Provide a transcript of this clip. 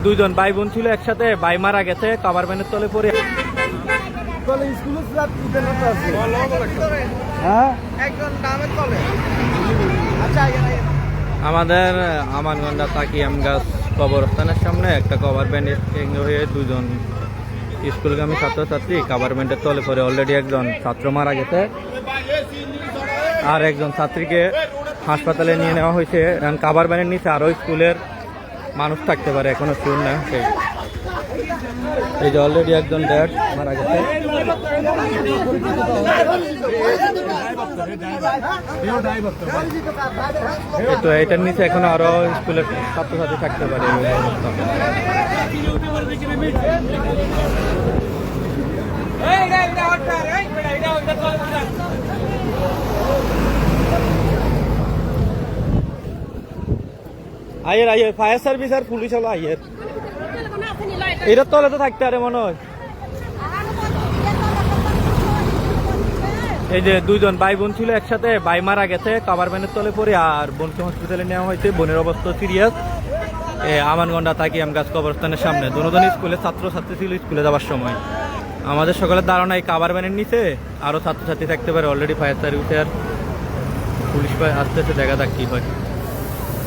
দুইজন ভাই বোন ছিল একসাথে, ভাই মারা গেছে কাভার ভ্যানের তলে পড়ে। আমাদের আমানগন্ডা তাকিয়াম গাছ কবরস্থানের সামনে একটা কভার ভ্যানের হয়ে দুজন স্কুলগামী ছাত্রছাত্রী কাভার ভ্যানের তলে পড়ে। অলরেডি একজন ছাত্র মারা গেছে, আর একজন ছাত্রীকে হাসপাতালে নিয়ে নেওয়া হয়েছে। কাভার ভ্যানের নিচে আরো স্কুলের মানুষ থাকতে পারে, এখনো শিওর না। এই যে অলরেডি একজন ড্যাড মারা গেছে। তো এটার নিচে এখনো আরো স্কুলের ছাত্রছাত্রী থাকতে পারে। আইয়ের আইয়ের ফায়ার সার্ভিস আর পুলিশ হলো আইয়ের। এটার তলে তো থাকতে পারে মনে হয়। এই যে দুইজন ভাই বোন ছিল একসাথে, ভাই মারা গেছে কাভার ভ্যানের তলে পড়ে, আর বোনকে হসপিটালে নেওয়া হয়েছে। বোনের অবস্থা সিরিয়াস। আমানগন্ডা তাকিয়াম গাছ কবরস্থানের সামনে দুজন স্কুলের ছাত্রছাত্রী ছিল স্কুলে যাওয়ার সময়। আমাদের সকলের ধারণা এই কাভার ভ্যানের নিচে আরো ছাত্রছাত্রী থাকতে পারে। অলরেডি ফায়ার সার্ভিসের পুলিশ আসতেছে, দেখা যাক কি হয়।